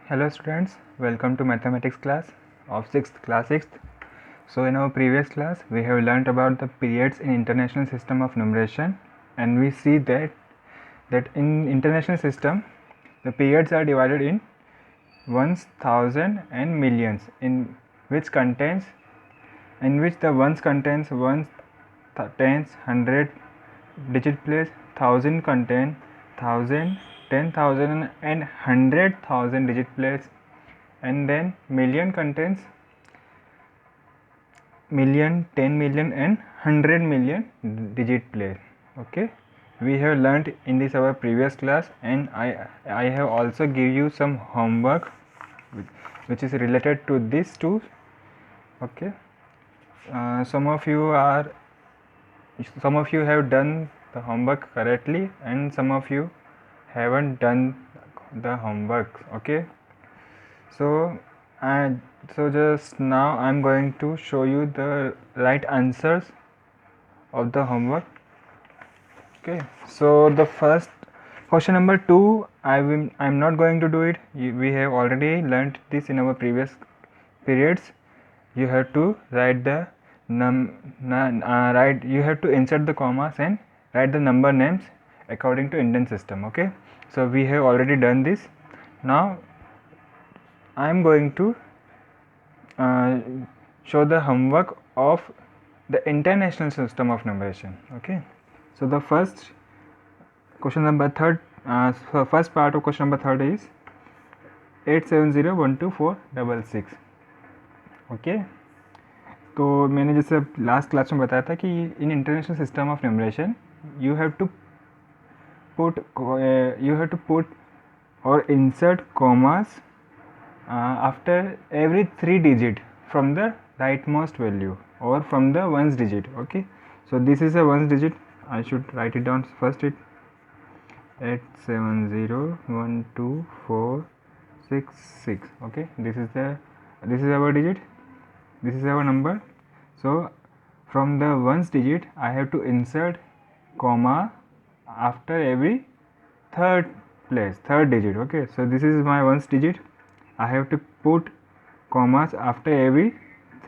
Hello students, welcome to mathematics class of 6th class 6th. So in our previous class we have learnt about the periods in international system of numeration, and we see that in international system the periods are divided in ones, thousand and millions, in which the ones contains ones, tens, hundred digit place, thousand contain thousand, 10,000 and 100,000 digit place, and then million contains million, 10 million and 100 million digit place. Okay, we have learnt in this our previous class, and I have also give you some homework which is related to these two. Okay, some of you have done the homework correctly, and some of you haven't done the homework. Okay, so just now I'm going to show you the right answers of the homework. Okay, so the first question number 2, I'm not going to do it. We have already learnt this in our previous periods. You have to write the you have to insert the commas and write the number names according to Indian system. Okay, so we have already done this. Now I am going to show the homework of the international system of numeration. Okay, so the first question number third, first part of question number third is 8701246. Okay, तो मैंने जैसे last class में बताया था कि इन international system of numeration you have to put or insert commas after every 3 digit from the rightmost value or from the ones digit. Okay, so this is a ones digit. I should write it down first. It 8701246. okay, this is our digit, this is our number. So from the ones digit I have to insert comma after every third digit. Okay, so this is my ones digit. I have to put commas after every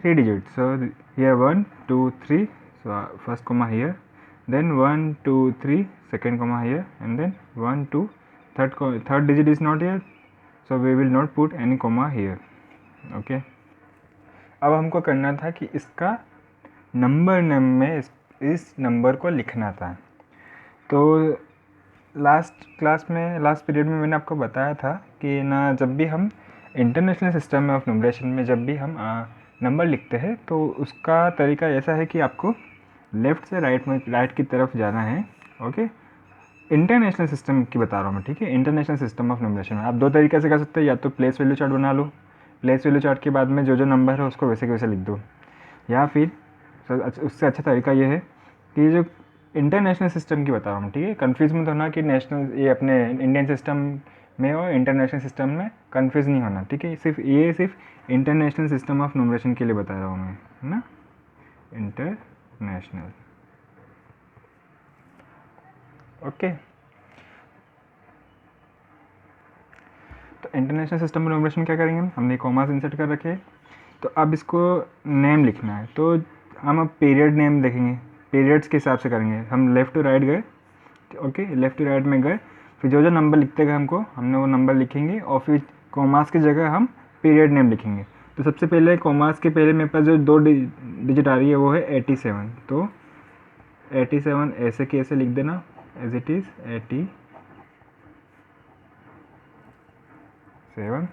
3 digits. So here 1 2 3, so first comma here, then 1 2 3, second comma here, and then 1 2, third digit is not here, so we will not put any comma here. Okay, अब हमको करना था कि इसका number name में इस number को लिखना था. तो लास्ट पीरियड में मैंने आपको बताया था कि ना, जब भी हम इंटरनेशनल सिस्टम ऑफ न्यूमरेशन में जब भी हम नंबर लिखते हैं तो उसका तरीका ऐसा है कि आपको लेफ़्ट से राइट की तरफ जाना है. ओके, इंटरनेशनल सिस्टम की बता रहा हूँ मैं. ठीक है, इंटरनेशनल सिस्टम ऑफ न्यूमरेशन में आप दो तरीके से कर सकते हैं. या तो प्लेस वैल्यू चार्ट बना लो, प्लेस वैल्यू चार्ट के बाद में जो नंबर है उसको वैसे के वैसे लिख दो, या फिर उससे अच्छा तरीका ये है कि जो इंटरनेशनल सिस्टम की बता रहा हूँ. ठीक है, कन्फ्यूज़ मत होना कि नेशनल ये अपने इंडियन सिस्टम में और इंटरनेशनल सिस्टम में कन्फ्यूज़ नहीं होना. ठीक है, सिर्फ इंटरनेशनल सिस्टम ऑफ न्यूमरेशन के लिए बता रहा हूँ मैं, है ना, इंटरनेशनल. ओके, तो इंटरनेशनल सिस्टम ऑफ न्यूमरेशन क्या करेंगे, हमने कॉमास इंसर्ट कर रखे. तो अब इसको नेम लिखना है, तो हम अब पीरियड नेम देखेंगे, पीरियड्स के हिसाब से करेंगे. हम लेफ़्ट टू राइट गए. ओके, लेफ़्ट टू राइट में गए, फिर जो नंबर लिखते गए हमने वो नंबर लिखेंगे, और फिर कॉमास की जगह हम पीरियड नेम लिखेंगे. तो सबसे पहले कॉमास के पहले मेरे पास जो 2 डिजिट आ रही है वो है 87. तो 87 ऐसे के ऐसे लिख देना, as it is 87.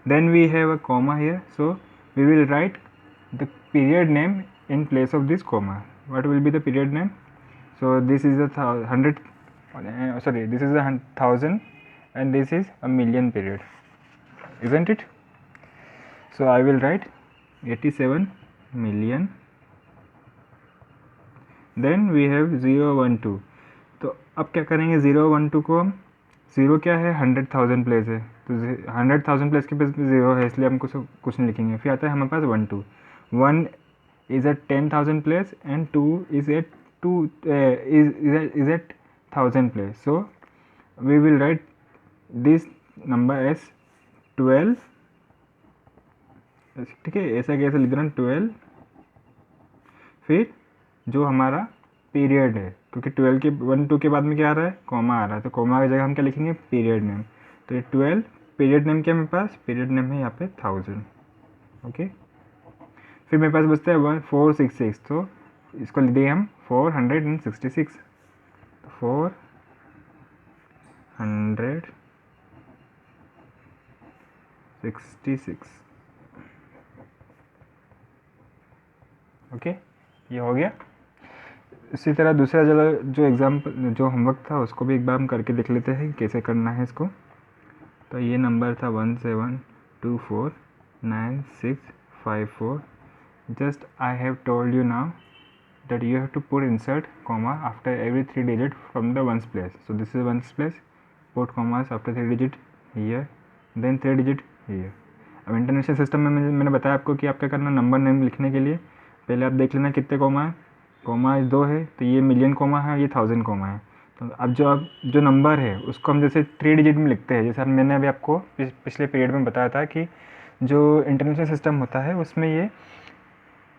Then we have a comma here, so we will write the period name in place of this comma. What will be the period name? So this is a 100, this is a 1000, and this is a million period, isn't it? So I will write 87 million. Then we have 012. तो अब क्या करेंगे, 012 को हम, 0 क्या है, 100,000 place है, तो 100,000 प्लेस के पास 0 है, इसलिए हम कुछ नहीं लिखेंगे. फिर आता है हमारे पास 12. 1 is at 10,000 place and 2 is at 1,000 place. So we will write this number as 12, ठीक है, ऐसा कैसे लिख देना 12, फिर जो हमारा पीरियड है, क्योंकि 12 के 1 2 के बाद में क्या आ रहा है, कॉमा आ रहा है, तो कॉमा की जगह हम क्या लिखेंगे, पीरियड नेम। तो ये 12 पीरियड नेम क्या है मेरे पास, पीरियड नेम है यहाँ पे 1000। ओके, फिर मेरे पास बचता है 1466, तो इसको लिख दिए हम 466, तो 466। ओके, ये हो गया। इसी तरह दूसरा जो एग्जाम्पल जो होमवर्क था उसको भी एक बार हम करके देख लेते हैं कैसे करना है इसको। तो ये नंबर था 17249654। Just I have told you now that you have to put insert comma after every 3 digit from the ones place. So this is ones place, put commas after 3 digit here, then 3 digit here. अब international system में मैंने बताया आपको कि आप क्या करना, number name लिखने के लिए पहले आप देख लेना कितने कोमा है, कोमा 2 है, तो ये मिलियन कोमा है, ये 1000 कोमा है। तो अब जो नंबर है उसको हम जैसे 3 डिजिट में लिखते हैं, जैसे मैंने अभी आपको पिछले पीरियड में बताया था कि जो इंटरनेशनल सिस्टम होता है उसमें ये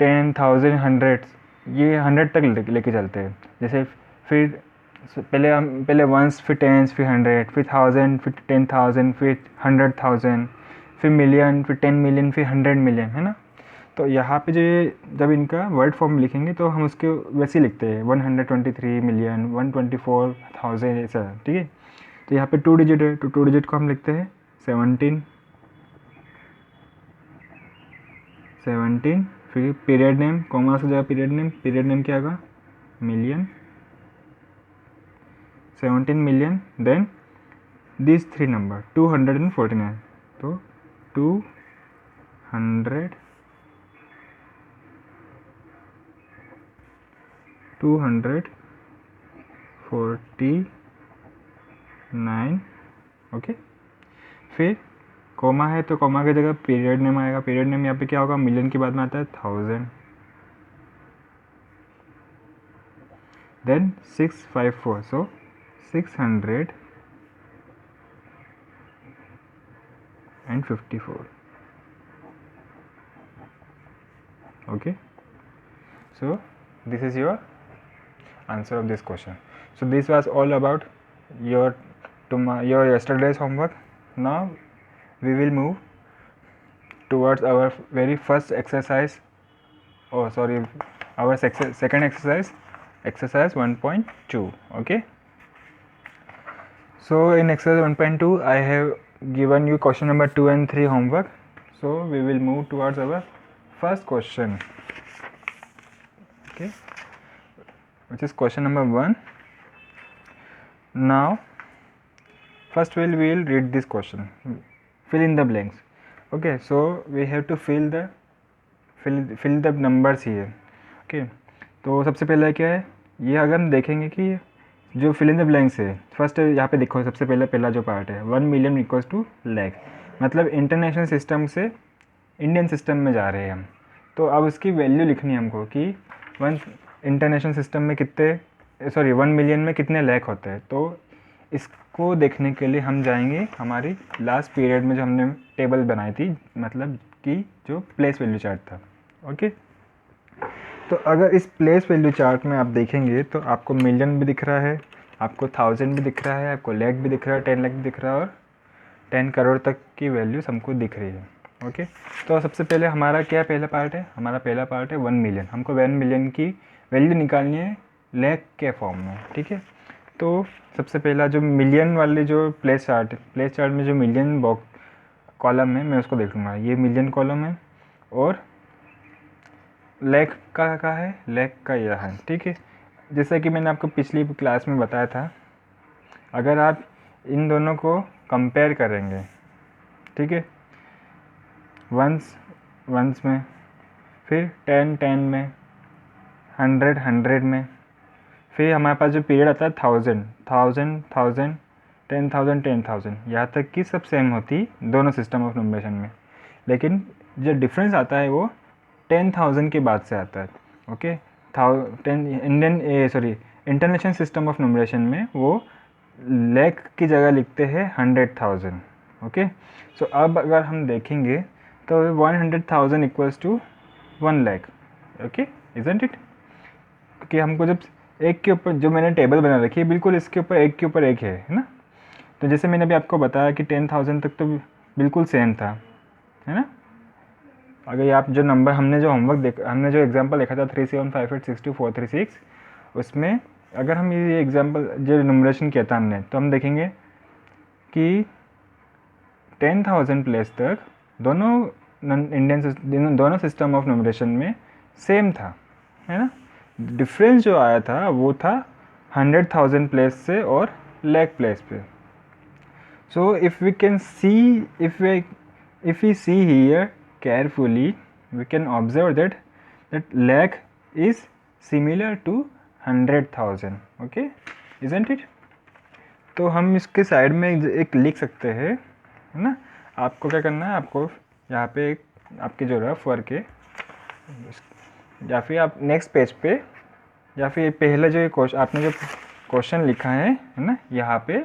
10,000 100 ये 100 तक लेके चलते हैं। जैसे फिर पहले वंस, फिर टेंस, फिर 100, फिर 1000, फिर 10,000, फिर 100,000, फिर मिलियन, फिर 10 मिलियन, फिर 100 मिलियन, है ना। तो यहाँ पे जब इनका वर्ड फॉर्म लिखेंगे तो हम उसके वैसे ही लिखते हैं 123 मिलियन, 124,000 ऐसा, ठीक है। तो यहाँ पे 2 डिजिट है, तो 2 डिजिट को हम लिखते हैं 17, फिर पीरियड नेम, कॉमा से जगह पीरियड नेम क्या होगा, million, 17 million, then this 3 number 249, तो 249। ओके, फिर कॉमा है तो कॉमा की जगह पीरियड नेम आएगा, पीरियड नेम यहाँ पे क्या होगा, मिलियन के बाद में आता है 1000, then 654, so 654। Okay, so this is your answer of this question. So this was all about your yesterday's homework. Now we will move towards our very first exercise, our second exercise 1.2. okay, so in exercise 1.2 I have given you question number 2 and 3 homework. So we will move towards our first question, okay, which is question number 1. Now first we will read this question, fill in the blanks. Okay, so we have to fill the numbers here. okay, तो सबसे पहले क्या है, ये अगर हम देखेंगे कि जो फिल इन द ब्लैंक्स है, फर्स्ट यहाँ पे देखो सबसे पहला जो पार्ट है 1 मिलियन इक्वल्स टू लैख, मतलब इंटरनेशनल सिस्टम से इंडियन सिस्टम में जा रहे हैं हम। तो अब उसकी वैल्यू लिखनी है हमको कि इंटरनेशनल सिस्टम में 1 मिलियन में कितने लैख होते हैं। तो इसको देखने के लिए हम जाएंगे हमारी लास्ट पीरियड में जो हमने टेबल बनाई थी, मतलब कि जो प्लेस वैल्यू चार्ट था। ओके, तो अगर इस प्लेस वैल्यू चार्ट में आप देखेंगे तो आपको मिलियन भी दिख रहा है, आपको 1000 भी दिख रहा है, आपको लैख भी दिख रहा है, 10 लाख भी दिख रहा है, और 10 करोड़ तक की वैल्यूज हमको दिख रही है। ओके, तो सबसे पहले हमारा क्या पहला पार्ट है, हमारा पहला पार्ट है 1 मिलियन। हमको 1 मिलियन की वैल्यू निकालनी है लैख के फॉर्म में, ठीक है। तो सबसे पहला जो मिलियन वाले जो प्लेस चार्ट में जो मिलियन कॉलम है मैं उसको देख लूँगा, ये मिलियन कॉलम है, और लैख का है, लैख का यह है, ठीक है। जैसा कि मैंने आपको पिछली क्लास में बताया था, अगर आप इन दोनों को कंपेयर करेंगे, ठीक है, वंस में, फिर 10 में, 100 में, फिर हमारे पास जो पीरियड आता है 1000 10,000 यहाँ तक की सब सेम होती दोनों सिस्टम ऑफ नंबरेशन में, लेकिन जो डिफरेंस आता है वो 10,000 के बाद से आता है। ओके, इंटरनेशनल सिस्टम ऑफ नंबरेशन में वो लैख की जगह लिखते हैं 100,000, ओके। सो अब अगर हम देखेंगे तो 100,000 equals to 1 lakh, okay, isn't it? क्योंकि हमको जब एक के ऊपर जो मैंने टेबल बना रखी है बिल्कुल इसके ऊपर एक है ना। तो जैसे मैंने अभी आपको बताया कि 10,000 तक तो बिल्कुल सेम था, है ना। अगर ये आप जो नंबर हमने जो एग्जांपल देखा था 375862 उसमें अगर हम ये एग्जांपल जो न्यूमरेशन किया था हमने, तो हम देखेंगे कि 10,000 प्लेस तक दोनों सिस्टम ऑफ न्यूमरेशन में सेम था, है ना। डिफरेंस जो आया था वो था 100,000 प्लेस से और लाख प्लेस पे। So if we see here carefully we can observe that lakh is similar to 100,000, okay, isn't it? तो हम इसके साइड में एक लिख सकते हैं, है ना। आपको क्या करना है, आपको यहाँ पे आपके जो रफ वर्क है या फिर आप नेक्स्ट पेज पे या फिर पहले जो आपने जो क्वेश्चन लिखा है ना, यहाँ पे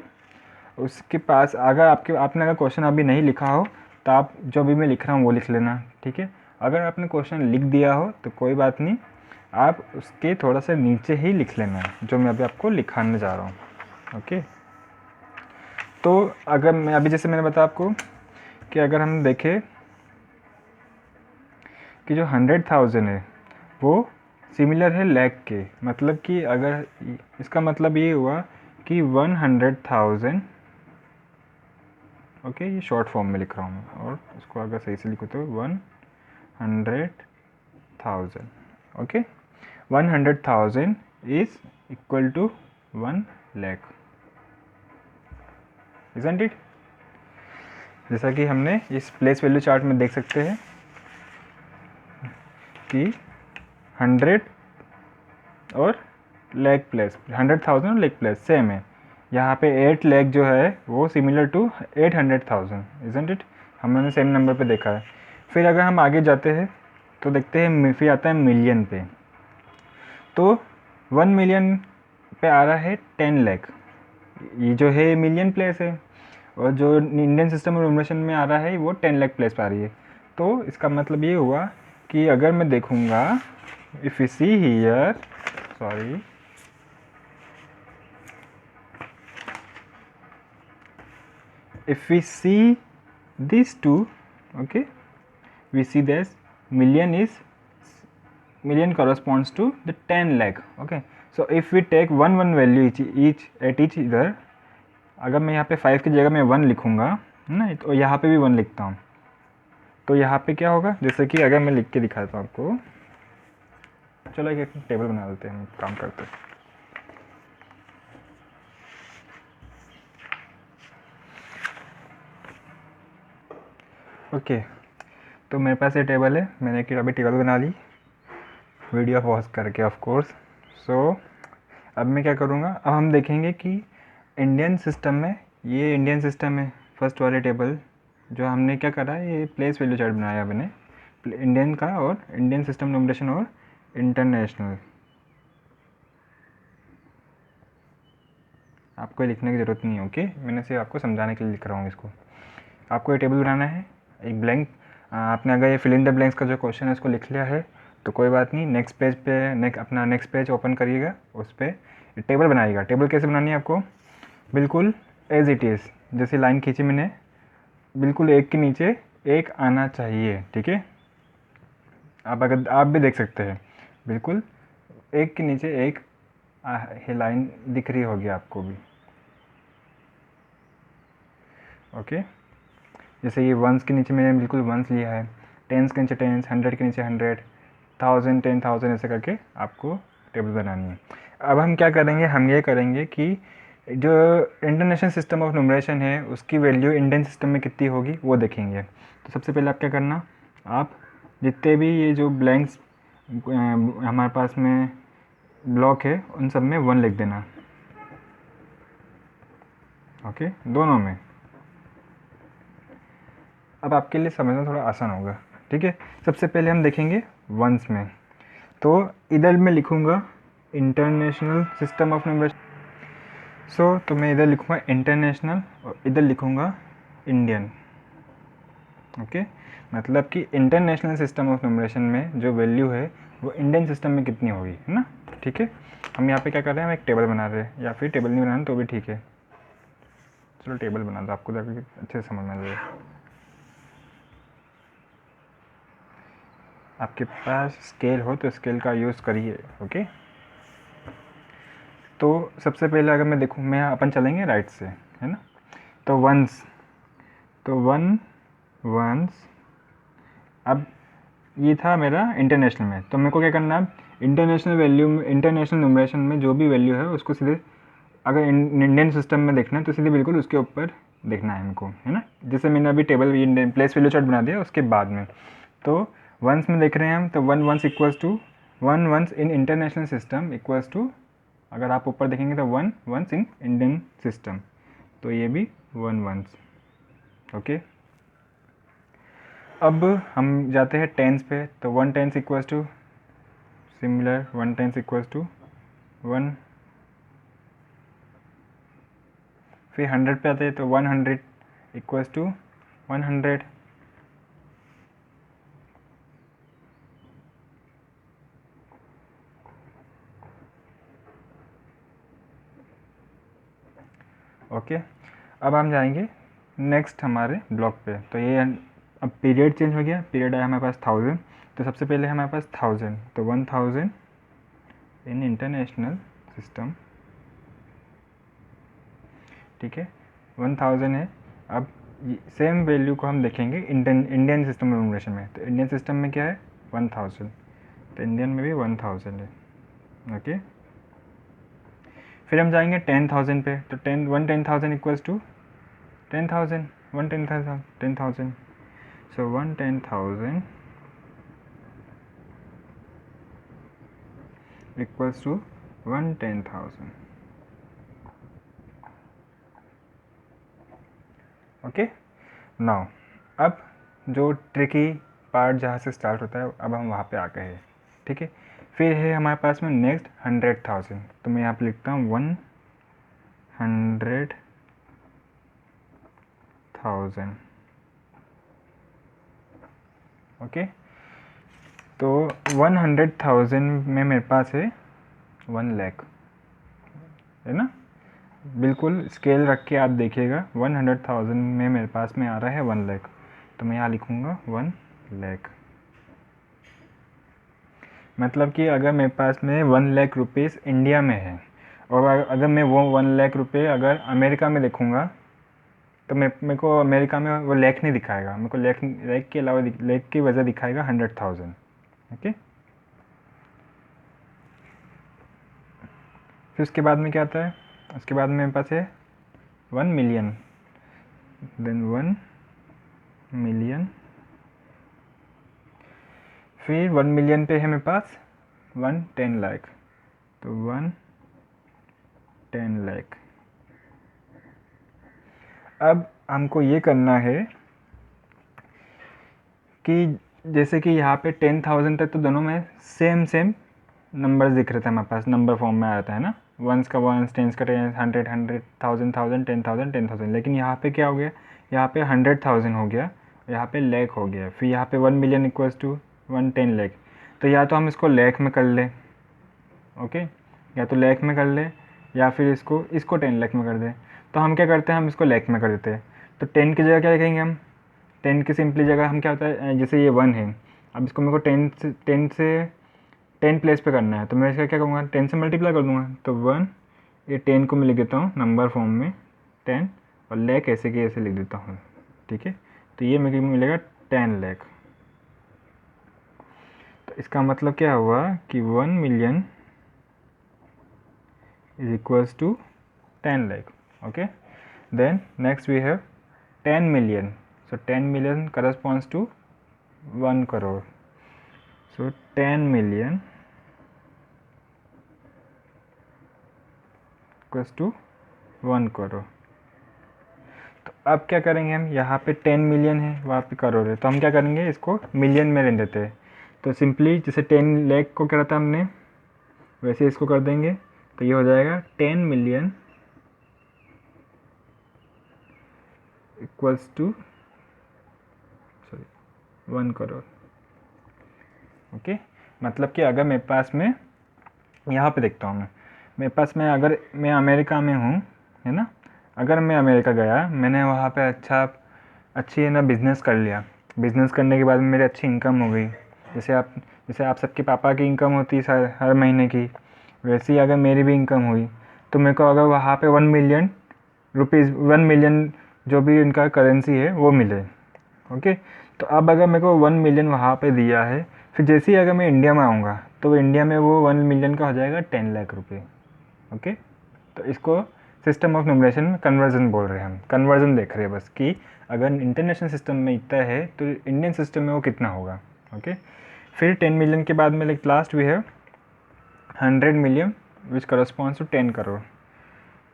उसके पास अगर आपने अगर क्वेश्चन अभी नहीं लिखा हो तो आप जो भी मैं लिख रहा हूँ वो लिख लेना, ठीक है। अगर आपने क्वेश्चन लिख दिया हो तो कोई बात नहीं, आप उसके थोड़ा सा नीचे ही लिख लेना है जो मैं अभी आपको लिखाने जा रहा हूँ, ओके। तो अगर मैं अभी जैसे मैंने बताया आपको कि अगर हम देखें कि जो 100,000 है वो सिमिलर है लाख के, मतलब कि अगर इसका मतलब ये हुआ कि 100,000, ओके, ये शॉर्ट फॉर्म में लिख रहा हूँ मैं, और इसको अगर सही से लिखो तो 100,000, okay, 100,000 is equal to 1 lakh, isn't it? जैसा कि हमने इस प्लेस वैल्यू चार्ट में देख सकते हैं कि 100 और लाख प्लेस 100,000 और लाख प्लेस सेम है। यहाँ पे 8 लाख जो है वो सिमिलर टू 800,000, इजंट इट? हमने सेम नंबर पे देखा है। फिर अगर हम आगे जाते हैं तो देखते हैं फिर आता है मिलियन पे। तो 1 मिलियन पे आ रहा है 10 लाख, ये जो है मिलियन प्लेस है, और जो इंडियन सिस्टम ऑफ न्यूमरेशन में आ रहा है वो 10 लाख प्लेस पे आ रही है। तो इसका मतलब ये हुआ कि अगर मैं देखूँगा if you see here, sorry, if we see these two, okay, we see this million corresponds to the 10 lakh, okay. So if we take one value each at each इधर, अगर मैं यहाँ पे 5 की जगह मैं 1 लिखूँगा ना, तो यहाँ पे भी 1 लिखता हूँ, तो यहाँ पे क्या होगा, जैसे कि अगर मैं लिख के दिखाता हूँ आपको, चलो एक टेबल बना लेते हैं, हम काम करते हैं। ओके, तो मेरे पास ये टेबल है, मैंने एक अभी टेबल बना ली वीडियो पॉज करके, ऑफ कोर्स। सो अब मैं क्या करूँगा, अब हम देखेंगे कि इंडियन सिस्टम में, ये इंडियन सिस्टम है फर्स्ट वाले टेबल जो हमने क्या करा है, ये प्लेस वैल्यू चार्ट बनाया मैंने इंडियन का, और इंडियन सिस्टम न्यूमरेशन और इंटरनेशनल। आपको लिखने की ज़रूरत नहीं है, ओके, मैंने सिर्फ आपको समझाने के लिए लिख रहा हूँ इसको। आपको ये टेबल बनाना है, एक ब्लैंक, आपने अगर ये फिल इन द ब्लैंक्स का जो क्वेश्चन है उसको लिख लिया है तो कोई बात नहीं, नेक्स्ट पेज पे अपना नेक्स्ट पेज ओपन करिएगा, उस पर टेबल बनाइएगा। टेबल कैसे बनानी है आपको, बिल्कुल एज इट इज़, जैसे लाइन खींची मैंने, बिल्कुल एक के नीचे एक आना चाहिए, ठीक है। आप भी देख सकते हैं, बिल्कुल एक के नीचे एक लाइन दिख रही होगी आपको भी, ओके। जैसे ये वंस के नीचे मैंने बिल्कुल वंस लिया है, टेंस के नीचे टेंस, 100 के नीचे 100, 1000 10,000 ऐसे करके आपको टेबल बनानी है। अब हम क्या करेंगे, हम ये करेंगे कि जो इंटरनेशनल सिस्टम ऑफ न्यूमरेशन है उसकी वैल्यू इंडियन सिस्टम में कितनी होगी वो देखेंगे। तो सबसे पहले आप क्या करना, आप जितने भी ये जो ब्लैंक्स हमारे पास में ब्लॉक है उन सब में 1 लिख देना, ओके, दोनों में। अब आपके लिए समझना थोड़ा आसान होगा, ठीक है। सबसे पहले हम देखेंगे वंस में, तो इधर मैं लिखूँगा इंटरनेशनल सिस्टम ऑफ न्यूमरेशन। तो मैं इधर लिखूँगा इंटरनेशनल और इधर लिखूँगा इंडियन। ओके, मतलब कि इंटरनेशनल सिस्टम ऑफ न्यूमरेशन में जो वैल्यू है वो इंडियन सिस्टम में कितनी होगी, है ना। ठीक है, हम यहाँ पे क्या कर रहे हैं, हम एक टेबल बना रहे हैं, या फिर टेबल नहीं बनाना तो भी ठीक है, चलो टेबल बना दो, आपको जाकर अच्छे से समझ में आ जाएगा। आपके पास स्केल हो तो स्केल का यूज़ करिए। ओके, तो सबसे पहले अगर मैं देखूँ, मैं अपन चलेंगे राइट से, है ना। तो वंस, तो वंस, अब ये था मेरा इंटरनेशनल में, तो मेरे को क्या करना है, इंटरनेशनल वैल्यू में, इंटरनेशनल न्यूमरेशन में जो भी वैल्यू है उसको सीधे, अगर इंडियन सिस्टम में देखना है तो सीधे बिल्कुल उसके ऊपर देखना है हमको, है ना। जैसे मैंने अभी table Indian place value chart बना दिया उसके बाद में, तो वंस में देख रहे हैं हम, तो one ones equals to one ones in international system equals to, अगर आप ऊपर देखेंगे तो one ones in Indian system, तो ये भी वन वंस। ओके, अब हम जाते हैं टेंस पे, तो one tens equals to similar, one tens equals to one, फिर 100 पे आते हैं तो 100 इक्वल्स टू 100। ओके, अब हम जाएंगे नेक्स्ट हमारे ब्लॉक पे, तो ये अब पीरियड चेंज हो गया, पीरियड आया हमारे पास 1000, तो सबसे पहले हमारे पास 1000, तो 1000 इन इंटरनेशनल सिस्टम, ठीक है, 1000 है। अब सेम वैल्यू को हम देखेंगे इंडियन सिस्टम न्यूमरेशन में, तो इंडियन सिस्टम में क्या है 1000, तो इंडियन में भी 1000 है। ओके, फिर हम जाएंगे 10,000 पे, तो 10,000 इक्वल्स टू 10,000, 10,000, सो 10,000 इक्वल्स टू 10,000। ओके, नाउ अब जो ट्रिकी पार्ट जहाँ से स्टार्ट होता है, अब हम वहाँ पे आ गए हैं, ठीक है। फिर है हमारे पास में नेक्स्ट 100,000, तो मैं यहाँ पे लिखता हूँ 100,000। ओके, तो 100,000 में मेरे पास है 1 लाख, है ना। बिल्कुल स्केल रख के आप देखिएगा, 100,000 में मेरे पास में आ रहा है 1 लाख, तो मैं यहाँ लिखूँगा 1 लाख। मतलब कि अगर मेरे पास में 1 लाख रुपीज़ इंडिया में है, और अगर मैं वो 1 लाख रुपये अगर अमेरिका में देखूँगा, तो मेरे को अमेरिका में वो लाख नहीं दिखाएगा, मेरे को लाख के अलावा लाख की वजह दिखाएगा 100,000। ओके, फिर उसके बाद में क्या आता है, उसके बाद में मेरे पास है 1 मिलियन, देन 1 मिलियन, फिर 1 मिलियन पे है मेरे पास 110 लाख, तो 110 लाख। अब हमको ये करना है कि जैसे कि यहाँ पे 10,000 तक तो दोनों में सेम नंबर्स दिख रहे थे हमारे पास, नंबर फॉर्म में आ जाता है ना, वंस का वंस, टेंस का टेंस, 100 100, 1000 1000, 10,000 10,000, लेकिन यहाँ पे क्या हो गया, यहाँ पे 100,000 हो गया, यहाँ पे लाख हो गया, फिर यहाँ पे 1 मिलियन इक्वल्स टू 110 लाख, तो या तो हम इसको लाख में कर लें, ओके, या तो लाख में कर लें, या फिर इसको 10 लाख में कर दें। तो हम क्या करते हैं, हम इसको लाख में कर देते हैं, तो 10 की जगह क्या लिखेंगे हम, 10 की सिंपली जगह हम क्या होता है, जैसे ये 1 है, अब इसको मेरे को 10 प्लेस पे करना है, तो मैं इसका क्या करूँगा, 10 से मल्टीप्लाई कर दूँगा, तो 1, ये 10 को मैं लिख देता हूँ नंबर फॉर्म में 10, और लाख ऐसे के ऐसे लिख देता हूँ, ठीक है। तो ये मेरे को मिलेगा 10 लाख। तो इसका मतलब क्या हुआ कि 1 million is equals to 10 lakh. Okay, then next we have 10 million, so 10 million corresponds to 1 crore, so 10 million equals to 1 crore। तो अब क्या करेंगे हम, यहाँ पे 10 मिलियन है, वहाँ पे करोड़ है, तो हम क्या करेंगे, इसको मिलियन में रहने देते हैं, तो सिंपली जैसे 10 लाख को करा था हमने, वैसे इसको कर देंगे, तो ये हो जाएगा 10 million equals to 1 crore. Okay, मतलब कि अगर मेरे पास में यहाँ पे देखता हूँ, मैं मेरे पास में अगर मैं अमेरिका में हूँ, है ना, अगर मैं अमेरिका गया, मैंने वहाँ पे अच्छी है ना बिज़नेस कर लिया, बिज़नेस करने के बाद में मेरी अच्छी इनकम हो गई, जैसे आप सबके पापा की इनकम होती है हर महीने की, वैसे ही अगर मेरी भी इनकम हुई, तो मेरे को अगर वहाँ पे 1 मिलियन जो भी इनका करेंसी है वो मिले। ओके, तो अब अगर मेरे को 1 मिलियन वहाँ पे दिया है, फिर जैसे ही अगर मैं इंडिया में आऊँगा तो इंडिया में वो 1 मिलियन का हो जाएगा 10 लाख रुपये। ओके, तो इसको सिस्टम ऑफ न्यूमरेशन में कन्वर्जन बोल रहे हैं, हम कन्वर्जन देख रहे हैं बस कि अगर इंटरनेशनल सिस्टम में इतना है तो इंडियन सिस्टम में वो कितना होगा। ओके, फिर 10 मिलियन के बाद में like last we have 100 million which corresponds to 10 crore.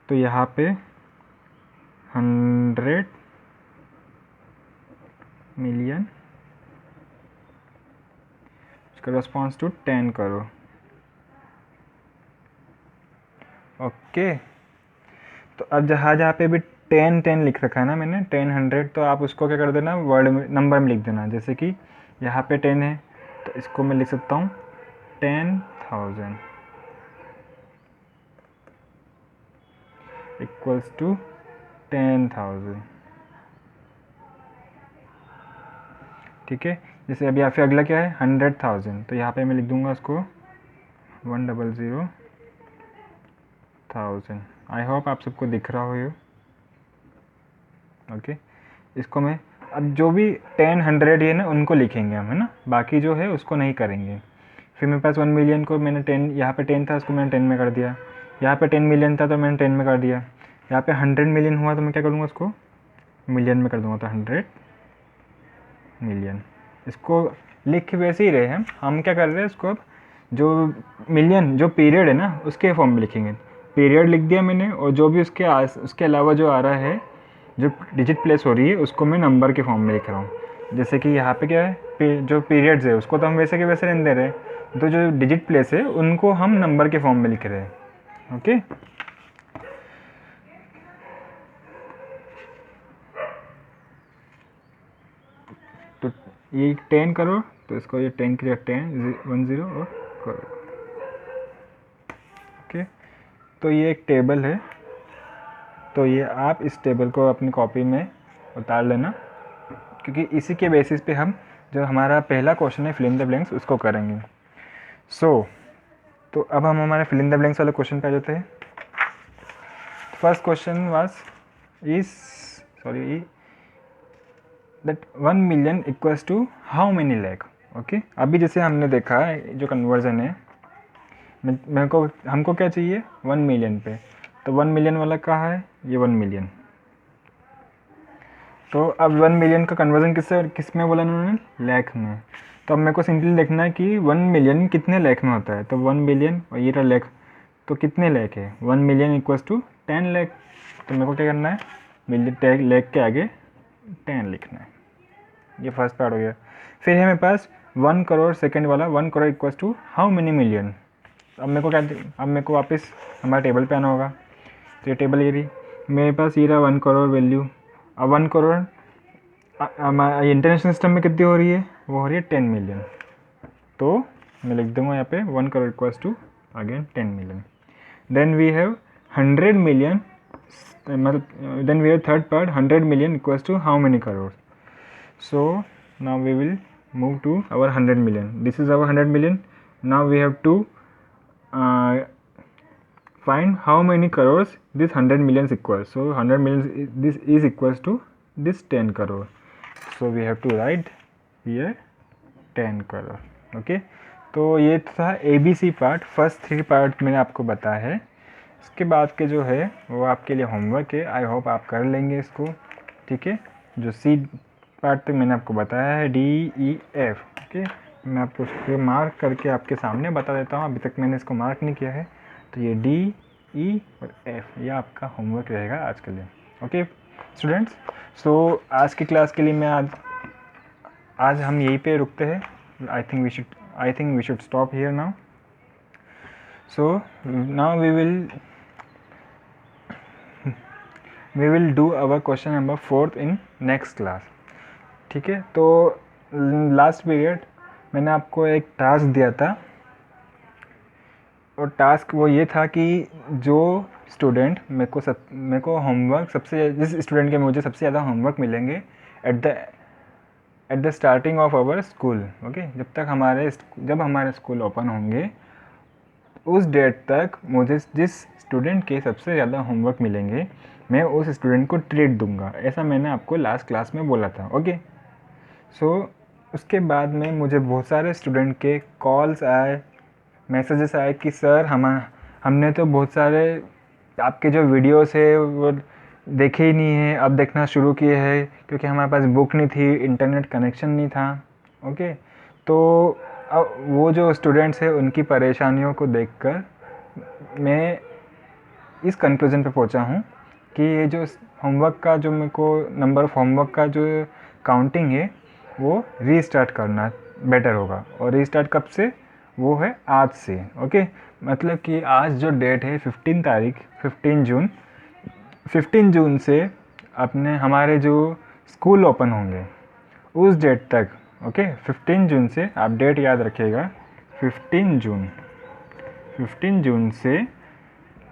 तो यहाँ पे 100 million corresponds to 10 crore. Okay, तो अब जहाँ पे भी 10 लिख रखा है ना मैंने, 10 100, तो आप उसको क्या कर देना, वर्ड में नंबर में लिख देना। जैसे कि यहाँ पे 10 है तो इसको मैं लिख सकता हूँ 10,000 इक्वल्स टू 10,000। ठीक है, जैसे अब यहाँ पे अगला क्या है 100,000, तो यहाँ पे मैं लिख दूंगा उसको 100,000। आई होप आप सबको दिख रहा हो ये। ओके, इसको मैं अब जो भी 10 100 ये ना उनको लिखेंगे हम, है ना, बाकी जो है उसको नहीं करेंगे। फिर मेरे पास 1 मिलियन को मैंने 10, यहाँ पे 10 था उसको मैंने 10 में कर दिया, यहाँ पे 10 मिलियन था तो मैंने 10 में कर दिया, यहाँ पे 100 मिलियन हुआ तो मैं क्या करूँगा उसको मिलियन में कर दूँगा, तो 100 मिलियन। इसको लिख वैसे ही रहे हैं, हम क्या कर रहे हैं इसको अब जो मिलियन जो पीरियड है ना उसके फॉर्म में लिखेंगे। पीरियड लिख दिया मैंने, और जो भी उसके अलावा जो आ रहा है, जो डिजिट प्लेस हो रही है, उसको मैं नंबर के फॉर्म में लिख रहा हूँ। जैसे कि यहाँ पे क्या है, जो पीरियड्स है उसको तो हम वैसे के वैसे रहने दे रहे हैं, तो जो डिजिट प्लेस है उनको हम नंबर के फॉर्म में लिख रहे हैं। ओके, तो ये 10 करोड़, तो इसको ये 10 के लिए 10 10 और करोड़। ओके, तो ये एक टेबल है, तो ये आप इस टेबल को अपनी कॉपी में उतार लेना, क्योंकि इसी के बेसिस पे हम जो हमारा पहला क्वेश्चन है फिल इन द ब्लैंक्स उसको करेंगे। तो अब हम हमारे फिल इन द ब्लैंक्स वाले क्वेश्चन पे आ जाते हैं। First question that 1 million equals to how many lakh. Okay, अभी जैसे हमने देखा जो कन्वर्जन है, हमको क्या चाहिए 1 मिलियन पे, तो 1 मिलियन वाला कहाँ है, ये 1 मिलियन। तो अब 1 मिलियन का कन्वर्जन किस में बोला उन्होंने, लैख में। तो अब मेरे को सिंपली लिखना है कि 1 मिलियन कितने लैख में होता है, तो 1 मिलियन और ये रहा लैख, तो कितने लैख है, 1 मिलियन इक्वल्स टू 10 लैख। तो मेरे को क्या करना है, मिलियन लैख के आगे 10 लिखना है। ये फर्स्ट पार्ट हो गया। फिर है मेरे पास 1 करोड़ सेकेंड वाला, 1 crore equals to how many million. अब मेरे को वापस हमारे टेबल पे आना होगा, तो ये टेबल ये रही मेरे पास, ये रहा 1 करोड़ वैल्यू। अब 1 करोड़ हमारे इंटरनेशनल सिस्टम में कितनी हो रही है, वो हो रही है 10 मिलियन। तो मैं लिख दूंगा यहाँ पे 1 crore equals to again 10 million. Then we have 100 million, मतलब then we have third part 100 million equals to how many crore. So now we will move to our 100 million. This is our 100 million. Now we have to find how many crores this 100 millions equals. So 100 millions this is equals to this 10 crore. So we have to write here 10 crore. Okay, तो ये था ABC part, first 3 part मैंने आपको बताया है। इसके बाद के जो है वो आपके लिए होमवर्क है, आई होप आप कर लेंगे इसको। ठीक है, जो सी पार्ट तक मैंने आपको बताया है DEF। ओके, मैं आपको उसको मार्क करके आपके सामने बता देता हूँ, अभी तक मैंने इसको मार्क नहीं किया है। तो ये DE और F ये आपका होमवर्क रहेगा आज के लिए। ओके स्टूडेंट्स, सो आज की क्लास के लिए मैं आज हम यहीं पे रुकते हैं। I think we should stop here now. So now we will we will do our question number 4 in next class. ठीक है, तो लास्ट पीरियड मैंने आपको एक टास्क दिया था, और टास्क वो ये था कि जो स्टूडेंट मेरे को होमवर्क जिस स्टूडेंट के मुझे सबसे ज़्यादा होमवर्क मिलेंगे at the starting of our school, okay, जब हमारे स्कूल ओपन होंगे उस डेट तक मुझे जिस स्टूडेंट के सबसे ज़्यादा होमवर्क मिलेंगे मैं उस स्टूडेंट को ट्रीट दूंगा। ऐसा मैंने आपको लास्ट क्लास में बोला था, ओके। सो उसके बाद में मुझे बहुत सारे स्टूडेंट के कॉल्स आए, मैसेजेस आए कि सर हमने तो बहुत सारे आपके जो वीडियोस है वो देखे ही नहीं है, अब देखना शुरू किए हैं, क्योंकि हमारे पास बुक नहीं थी, इंटरनेट कनेक्शन नहीं था, ओके। तो अब वो जो स्टूडेंट्स हैं उनकी परेशानियों को देखकर मैं इस कंक्लूजन पे पहुंचा हूँ कि ये जो होमवर्क का जो मेरे को नंबर ऑफ़ होमवर्क का जो काउंटिंग है वो रीस्टार्ट करना बेटर होगा। और रीस्टार्ट कब से? वो है आज से, ओके। मतलब कि आज जो डेट है 15 जून से अपने हमारे जो स्कूल ओपन होंगे उस डेट तक, ओके। 15 जून से आप डेट याद रखिएगा, 15 जून से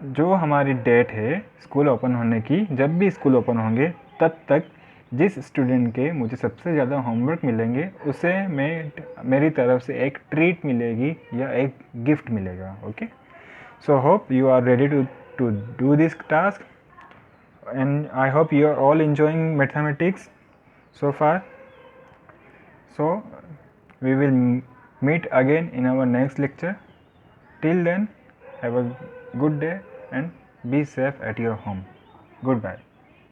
जो हमारी डेट है स्कूल ओपन होने की, जब भी स्कूल ओपन होंगे तब तक जिस स्टूडेंट के मुझे सबसे ज़्यादा होमवर्क मिलेंगे उसे मेरी तरफ से एक ट्रीट मिलेगी या एक गिफ्ट मिलेगा, okay. So hope you are ready to do this task, and I hope you are all enjoying mathematics so far. So we will meet again in our next lecture. Till then, have a good day and be safe at your home. Goodbye.